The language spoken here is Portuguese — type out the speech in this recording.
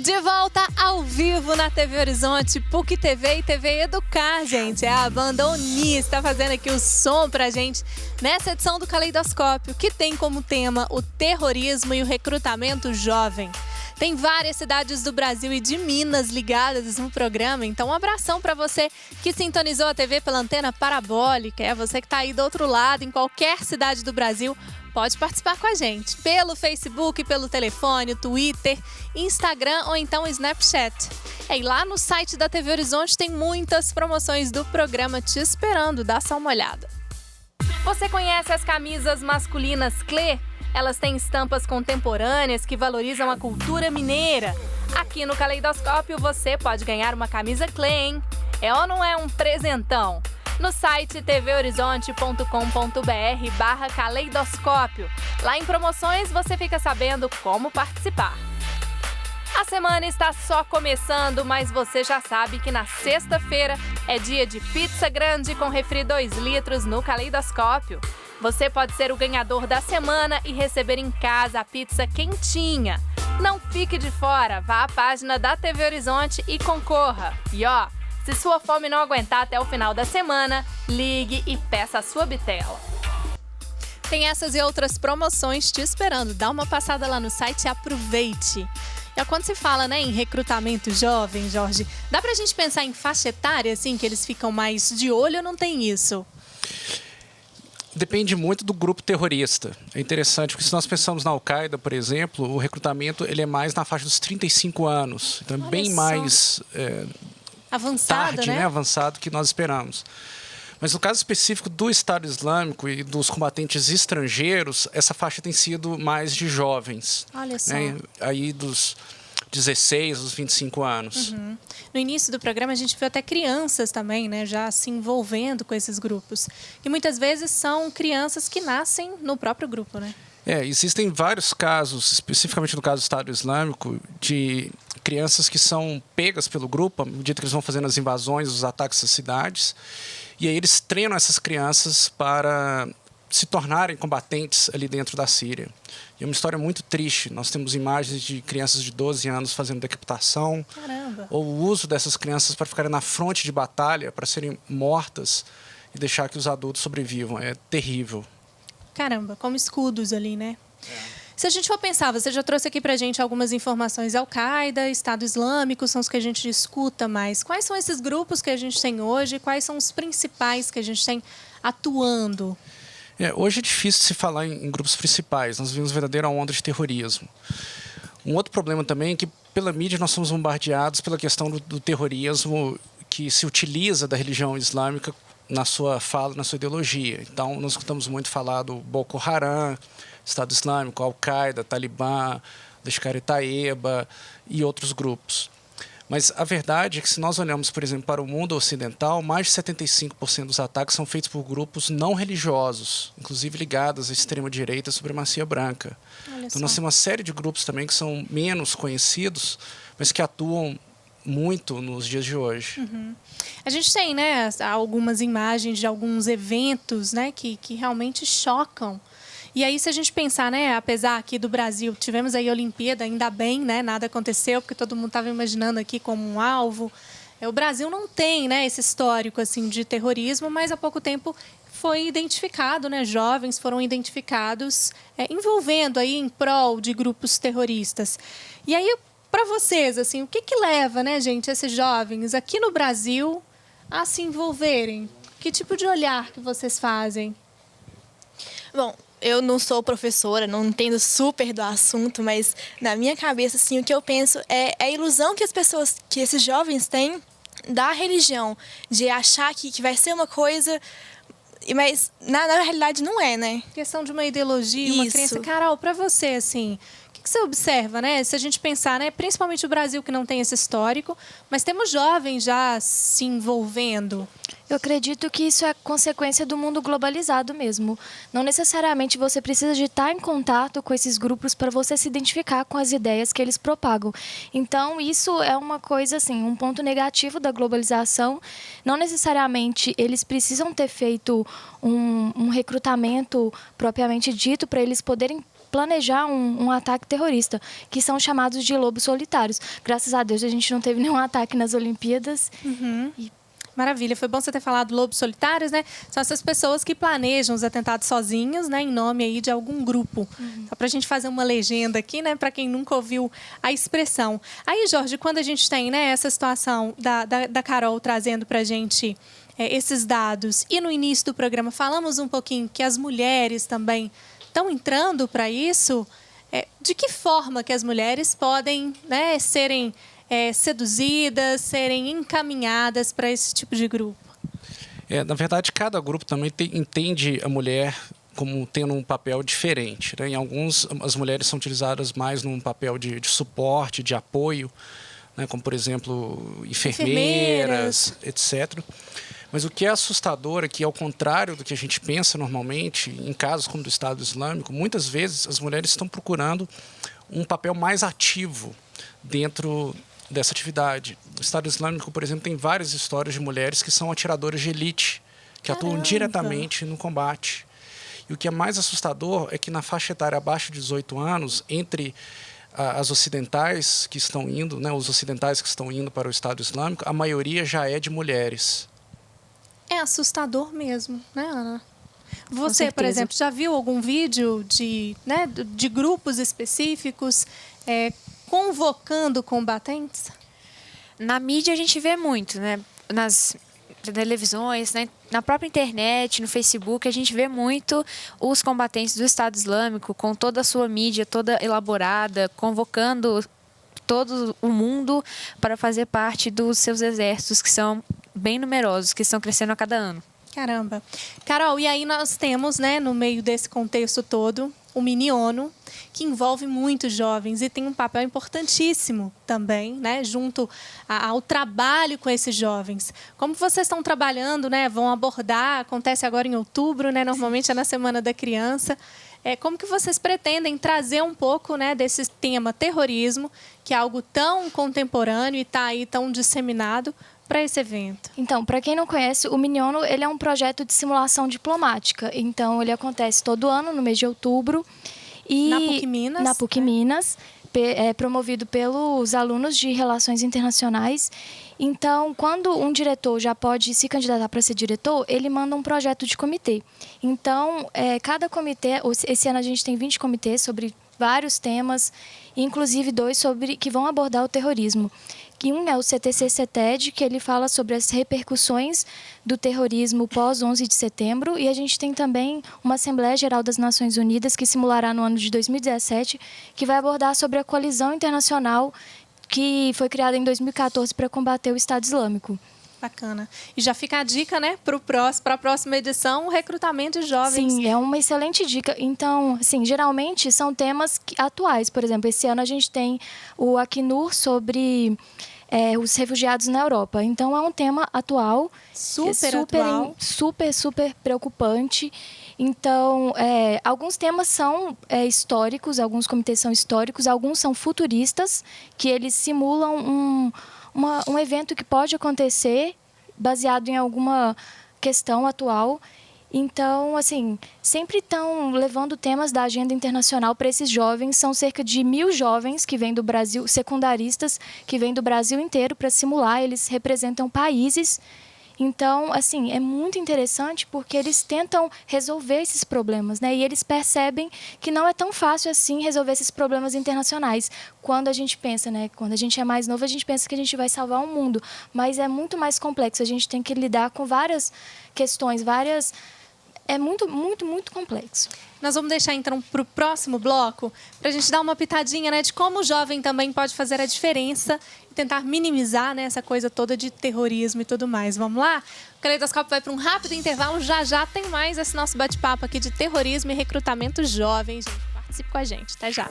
De volta ao vivo na TV Horizonte, PUC TV e TV Educar, gente. É a banda Oni, está fazendo aqui o som pra gente nessa edição do Caleidoscópio, que tem como tema o terrorismo e o recrutamento jovem. Tem várias cidades do Brasil e de Minas ligadas no programa, então um abração para você que sintonizou a TV pela antena parabólica. É você que está aí do outro lado, em qualquer cidade do Brasil, pode participar com a gente pelo Facebook, pelo telefone, Twitter, Instagram ou então Snapchat. E lá no site da TV Horizonte tem muitas promoções do programa te esperando, dá só uma olhada. Você conhece as camisas masculinas Clé? Elas têm estampas contemporâneas que valorizam a cultura mineira. Aqui no Caleidoscópio você pode ganhar uma camisa Clé, hein? É ou não é um presentão? No site tvhorizonte.com.br/caleidoscópio. Lá em promoções você fica sabendo como participar. A semana está só começando, mas você já sabe que na sexta-feira é dia de pizza grande com refri 2 litros no Caleidoscópio. Você pode ser o ganhador da semana e receber em casa a pizza quentinha. Não fique de fora, vá à página da TV Horizonte e concorra. E ó, se sua fome não aguentar até o final da semana, ligue e peça a sua bitela. Tem essas e outras promoções te esperando. Dá uma passada lá no site e aproveite. E quando se fala, né, em recrutamento jovem, Jorge, dá pra gente pensar em faixa etária, assim, que eles ficam mais de olho ou não tem isso? Depende muito do grupo terrorista. É interessante, porque se nós pensamos na Al-Qaeda, por exemplo, o recrutamento ele é mais na faixa dos 35 anos. Então é bem mais avançado, tarde, né? Avançado que nós esperamos. Mas no caso específico do Estado Islâmico e dos combatentes estrangeiros, essa faixa tem sido mais de jovens. Olha só. Né? Aí dos 16 aos 25 anos. Uhum. No início do programa a gente viu até crianças também, né, já se envolvendo com esses grupos. E muitas vezes são crianças que nascem no próprio grupo, né? Existem vários casos, especificamente no caso do Estado Islâmico, de crianças que são pegas pelo grupo à medida que eles vão fazendo as invasões, os ataques às cidades. E aí eles treinam essas crianças para se tornarem combatentes ali dentro da Síria. E é uma história muito triste. Nós temos imagens de crianças de 12 anos fazendo decapitação. Caramba. Ou o uso dessas crianças para ficarem na fronte de batalha, para serem mortas e deixar que os adultos sobrevivam. É terrível. Caramba, como escudos ali, né? Se a gente for pensar, você já trouxe aqui pra gente algumas informações. Al-Qaeda, Estado Islâmico, são os que a gente escuta mais. Quais são esses grupos que a gente tem hoje? Quais são os principais que a gente tem atuando? Hoje é difícil se falar em grupos principais. Nós vimos verdadeira onda de terrorismo. Um outro problema também é que, pela mídia, nós somos bombardeados pela questão do terrorismo que se utiliza da religião islâmica na sua fala, na sua ideologia. Então, nós escutamos muito falar do Boko Haram, Estado Islâmico, Al-Qaeda, Talibã, Lashkar-e-Taiba e outros grupos. Mas a verdade é que se nós olhamos, por exemplo, para o mundo ocidental, mais de 75% dos ataques são feitos por grupos não religiosos, inclusive ligados à extrema-direita e à supremacia branca. Então nós temos uma série de grupos também que são menos conhecidos, mas que atuam muito nos dias de hoje. Uhum. A gente tem, né, algumas imagens de alguns eventos, né, que realmente chocam. E aí, se a gente pensar, né, apesar aqui do Brasil, tivemos aí a Olimpíada, ainda bem, né, nada aconteceu, porque todo mundo estava imaginando aqui como um alvo. O Brasil não tem, né, esse histórico assim, de terrorismo, mas há pouco tempo foi identificado, né, jovens foram identificados envolvendo aí em prol de grupos terroristas. E aí, para vocês, assim, o que leva, né, gente, esses jovens aqui no Brasil a se envolverem? Que tipo de olhar que vocês fazem? Bom, eu não sou professora, não entendo super do assunto, mas na minha cabeça, assim, o que eu penso é a ilusão que que esses jovens têm da religião, de achar que vai ser uma coisa, mas na realidade não é, né? Questão de uma ideologia, uma crença. Carol, para você, assim, o que você observa, né? Se a gente pensar, né, principalmente o Brasil que não tem esse histórico, mas temos jovens já se envolvendo. Eu acredito que isso é consequência do mundo globalizado mesmo. Não necessariamente você precisa de estar em contato com esses grupos para você se identificar com as ideias que eles propagam. Então, isso é uma coisa, assim, um ponto negativo da globalização. Não necessariamente eles precisam ter feito um recrutamento propriamente dito para eles poderem planejar um ataque terrorista, que são chamados de lobos solitários. Graças a Deus a gente não teve nenhum ataque nas Olimpíadas. Maravilha, foi bom você ter falado lobos solitários, né? São essas pessoas que planejam os atentados sozinhos, né? Em nome aí de algum grupo. Só pra gente fazer uma legenda aqui, né? Pra quem nunca ouviu a expressão. Aí, Jorge, quando a gente tem, né, essa situação da Carol trazendo pra gente esses dados, e no início do programa falamos um pouquinho que as mulheres também estão entrando para isso, de que forma que as mulheres podem, né, serem seduzidas, serem encaminhadas para esse tipo de grupo? Na verdade, cada grupo também entende a mulher como tendo um papel diferente, né? Em alguns, as mulheres são utilizadas mais num papel de suporte, de apoio, né? Como, por exemplo, enfermeiras, etc. Mas o que é assustador é que, ao contrário do que a gente pensa normalmente, em casos como do Estado Islâmico, muitas vezes as mulheres estão procurando um papel mais ativo dentro dessa atividade. O Estado Islâmico, por exemplo, tem várias histórias de mulheres que são atiradoras de elite, que atuam diretamente no combate. E o que é mais assustador é que na faixa etária abaixo de 18 anos, entre as ocidentais que estão indo, né, os ocidentais que estão indo para o Estado Islâmico, a maioria já é de mulheres. É assustador mesmo, né, Ana? Você, por exemplo, já viu algum vídeo de grupos específicos convocando combatentes? Na mídia a gente vê muito, né? Nas televisões, né? Na própria internet, no Facebook, a gente vê muito os combatentes do Estado Islâmico com toda a sua mídia, toda elaborada, convocando todo o mundo para fazer parte dos seus exércitos, que são bem numerosos, que estão crescendo a cada ano. Caramba. Carol, e aí nós temos, né, no meio desse contexto todo, o Mini-ONU, que envolve muitos jovens e tem um papel importantíssimo também, né, junto ao trabalho com esses jovens. Como vocês estão trabalhando, né, vão abordar, acontece agora em outubro, né, normalmente é na Semana da Criança. Como que vocês pretendem trazer um pouco, né, desse tema terrorismo, que é algo tão contemporâneo e está aí tão disseminado, para esse evento? Então, para quem não conhece, o Mini-ONU, ele é um projeto de simulação diplomática. Então, ele acontece todo ano, no mês de outubro. E na PUC Minas? Na PUC Minas, promovido pelos alunos de Relações Internacionais. Então, quando um diretor já pode se candidatar para ser diretor, ele manda um projeto de comitê. Então, cada comitê, esse ano a gente tem 20 comitês sobre vários temas, inclusive 2 que vão abordar o terrorismo. Um é o CTC-CETED, que ele fala sobre as repercussões do terrorismo pós-11 de setembro. E a gente tem também uma Assembleia Geral das Nações Unidas, que simulará no ano de 2017, que vai abordar sobre a coalizão internacional que foi criada em 2014 para combater o Estado Islâmico. Bacana. E já fica a dica, né, para a próxima edição, o recrutamento de jovens. Sim, é uma excelente dica. Então, assim, geralmente são temas atuais. Por exemplo, esse ano a gente tem o Acnur sobre os refugiados na Europa. Então, é um tema atual. Atual. Super preocupante. Então, alguns temas são históricos, alguns comitês são históricos, alguns são futuristas, que eles simulam um evento que pode acontecer baseado em alguma questão atual. Então, assim, sempre estão levando temas da agenda internacional para esses jovens. São cerca de 1.000 jovens que vêm do Brasil, secundaristas, que vêm do Brasil inteiro para simular. Eles representam países. Então, assim, é muito interessante porque eles tentam resolver esses problemas, né? E eles percebem que não é tão fácil assim resolver esses problemas internacionais. Quando a gente pensa, né? Quando a gente é mais novo, a gente pensa que a gente vai salvar o mundo. Mas é muito mais complexo. A gente tem que lidar com várias questões, É muito complexo. Nós vamos deixar, então, para o próximo bloco, para a gente dar uma pitadinha, né, de como o jovem também pode fazer a diferença e tentar minimizar, né, essa coisa toda de terrorismo e tudo mais. Vamos lá? O Caleidoscópio vai para um rápido intervalo. Já tem mais esse nosso bate-papo aqui de terrorismo e recrutamento jovem. Gente, participe com a gente. Até já.